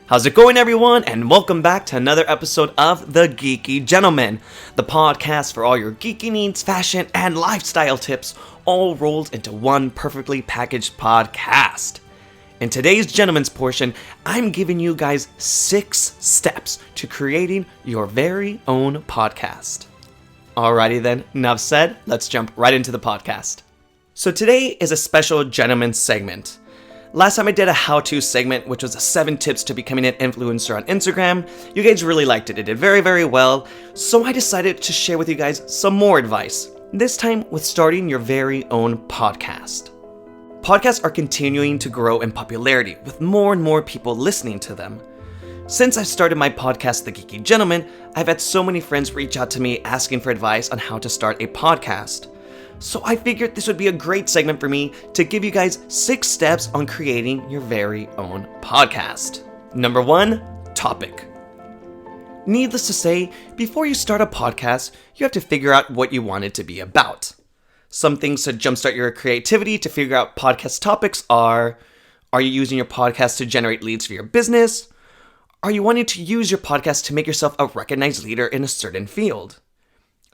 How's it going, everyone? And welcome back to another episode of the Geeky Gentleman, the podcast for all your geeky needs, fashion, and lifestyle tips, all rolled into one perfectly packaged podcast. In today's Gentleman's portion, I'm giving you guys 6 steps to creating your very own podcast. Alrighty then, enough said, let's jump right into the podcast. So today is a special Gentleman's segment. Last time I did a how-to segment, which was 7 tips to becoming an influencer on Instagram. You guys really liked it. It did very, very well. So I decided to share with you guys some more advice. This time with starting your very own podcast. Podcasts are continuing to grow in popularity with more and more people listening to them. Since I started my podcast, The Geeky Gentleman, I've had so many friends reach out to me asking for advice on how to start a podcast. So I figured this would be a great segment for me to give you guys 6 steps on creating your very own podcast. Number 1, topic. Needless to say, before you start a podcast, you have to figure out what you want it to be about. Some things to jumpstart your creativity to figure out podcast topics are you using your podcast to generate leads for your business? Are you wanting to use your podcast to make yourself a recognized leader in a certain field?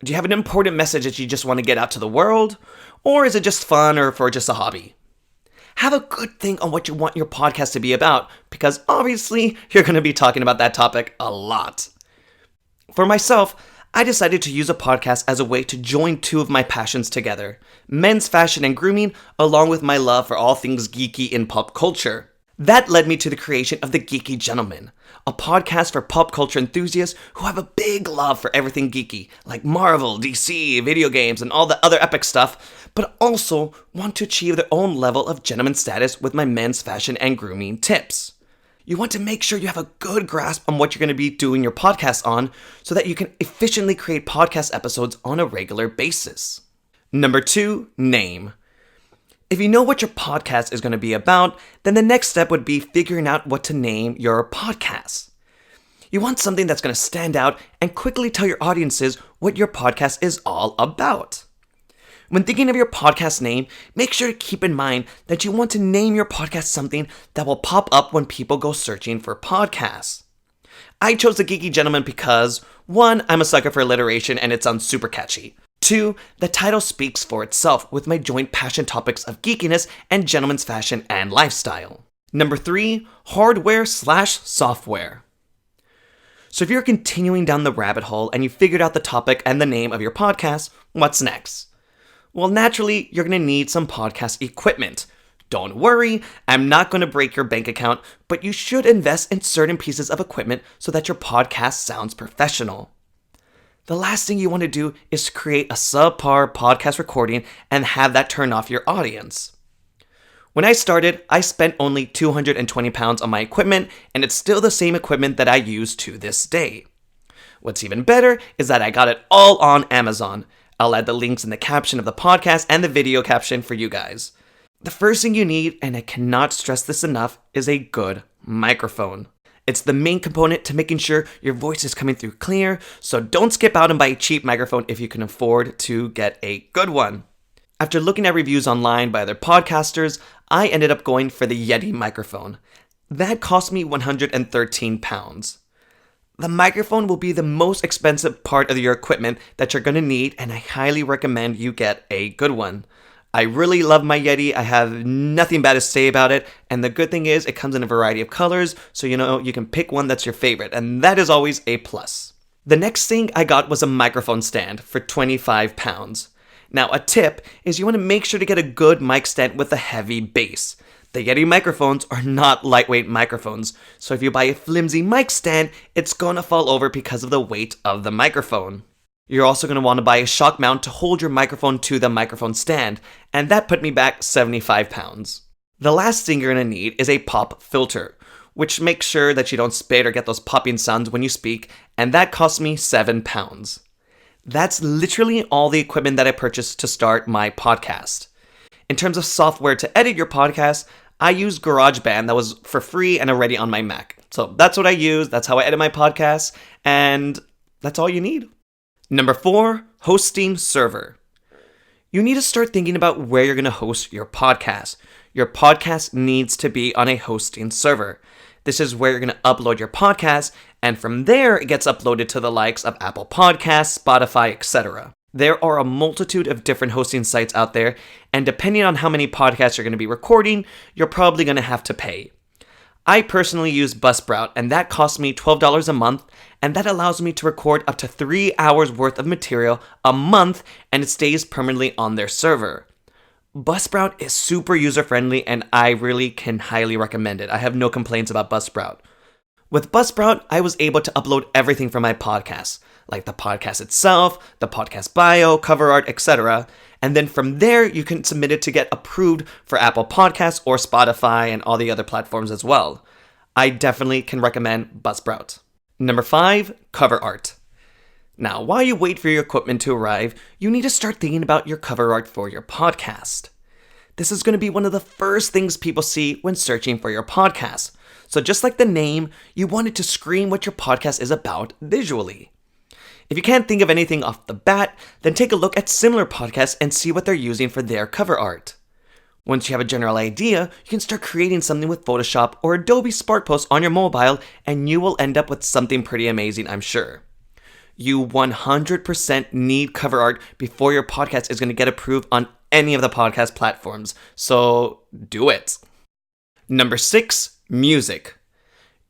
Do you have an important message that you just want to get out to the world? Or is it just fun or for just a hobby? Have a good think on what you want your podcast to be about, because obviously you're going to be talking about that topic a lot. For myself, I decided to use a podcast as a way to join 2 of my passions together, men's fashion and grooming, along with my love for all things geeky in pop culture. That led me to the creation of the Geeky Gentleman, a podcast for pop culture enthusiasts who have a big love for everything geeky, like Marvel, DC, video games, and all the other epic stuff, but also want to achieve their own level of gentleman status with my men's fashion and grooming tips. You want to make sure you have a good grasp on what you're going to be doing your podcast on so that you can efficiently create podcast episodes on a regular basis. Number 2, name. If you know what your podcast is going to be about, then the next step would be figuring out what to name your podcast. You want something that's going to stand out and quickly tell your audiences what your podcast is all about. When thinking of your podcast name, make sure to keep in mind that you want to name your podcast something that will pop up when people go searching for podcasts. I chose the Geeky Gentleman because 1, I'm a sucker for alliteration and it sounds super catchy. 2, the title speaks for itself with my joint passion topics of geekiness and gentleman's fashion and lifestyle. Number 3, hardware/software. So if you're continuing down the rabbit hole and you figured out the topic and the name of your podcast, what's next? Well, naturally, you're going to need some podcast equipment. Don't worry, I'm not going to break your bank account, but you should invest in certain pieces of equipment so that your podcast sounds professional. The last thing you want to do is create a subpar podcast recording and have that turn off your audience. When I started, I spent only £220 on my equipment, and it's still the same equipment that I use to this day. What's even better is that I got it all on Amazon. I'll add the links in the caption of the podcast and the video caption for you guys. The first thing you need, and I cannot stress this enough, is a good microphone. It's the main component to making sure your voice is coming through clear, so don't skip out and buy a cheap microphone if you can afford to get a good one. After looking at reviews online by other podcasters, I ended up going for the Yeti microphone. That cost me £113. The microphone will be the most expensive part of your equipment that you're going to need, and I highly recommend you get a good one. I really love my Yeti. I have nothing bad to say about it. And the good thing is it comes in a variety of colors, so you can pick one that's your favorite. And that is always a plus. The next thing I got was a microphone stand for £25. Now, a tip is you want to make sure to get a good mic stand with a heavy base. The Yeti microphones are not lightweight microphones, so if you buy a flimsy mic stand, it's going to fall over because of the weight of the microphone. You're also going to want to buy a shock mount to hold your microphone to the microphone stand, and that put me back £75. The last thing you're going to need is a pop filter, which makes sure that you don't spit or get those popping sounds when you speak, and that cost me £7. That's literally all the equipment that I purchased to start my podcast. In terms of software to edit your podcast, I use GarageBand that was for free and already on my Mac. So that's what I use, that's how I edit my podcasts, and that's all you need. Number 4, hosting server. You need to start thinking about where you're going to host your podcast. Your podcast needs to be on a hosting server. This is where you're going to upload your podcast, and from there it gets uploaded to the likes of Apple Podcasts, Spotify, etc. There are a multitude of different hosting sites out there, and depending on how many podcasts you're going to be recording, you're probably going to have to pay. I personally use Buzzsprout, and that costs me $12 a month, and that allows me to record up to 3 hours worth of material a month, and it stays permanently on their server. Buzzsprout is super user-friendly, and I really can highly recommend it. I have no complaints about Buzzsprout. With Buzzsprout, I was able to upload everything from my podcast, like the podcast itself, the podcast bio, cover art, etc. And then from there, you can submit it to get approved for Apple Podcasts or Spotify and all the other platforms as well. I definitely can recommend Buzzsprout. Number 5, cover art. Now, while you wait for your equipment to arrive, you need to start thinking about your cover art for your podcast. This is going to be one of the first things people see when searching for your podcast. So just like the name, you want it to scream what your podcast is about visually. If you can't think of anything off the bat, then take a look at similar podcasts and see what they're using for their cover art. Once you have a general idea, you can start creating something with Photoshop or Adobe SparkPost on your mobile, and you will end up with something pretty amazing, I'm sure. You 100% need cover art before your podcast is going to get approved on any of the podcast platforms, so do it. Number 6, music.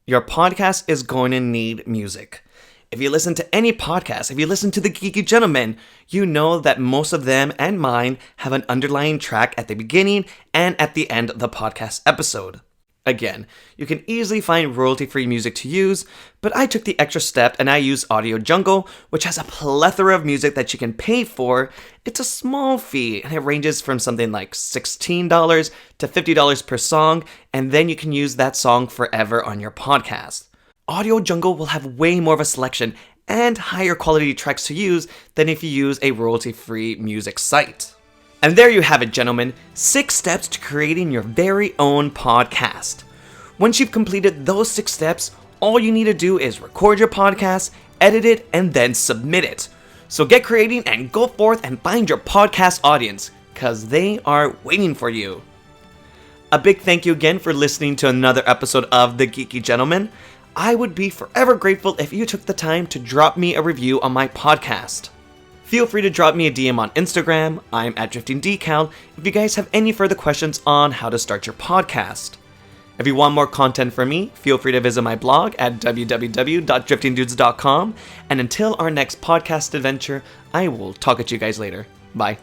Your podcast is going to need music. If you listen to any podcast, if you listen to the Geeky Gentleman, you know that most of them and mine have an underlying track at the beginning and at the end of the podcast episode. Again, you can easily find royalty-free music to use, but I took the extra step and I used Audio Jungle, which has a plethora of music that you can pay for. It's a small fee, and it ranges from something like $16 to $50 per song, and then you can use that song forever on your podcast. Audio Jungle will have way more of a selection and higher quality tracks to use than if you use a royalty-free music site. And there you have it, gentlemen, 6 steps to creating your very own podcast. Once you've completed those 6 steps, all you need to do is record your podcast, edit it, and then submit it. So get creating and go forth and find your podcast audience, because they are waiting for you. A big thank you again for listening to another episode of The Geeky Gentleman. I would be forever grateful if you took the time to drop me a review on my podcast. Feel free to drop me a DM on Instagram. I'm at DriftingDCal if you guys have any further questions on how to start your podcast. If you want more content from me, feel free to visit my blog at www.driftingdudes.com. And until our next podcast adventure, I will talk at you guys later. Bye.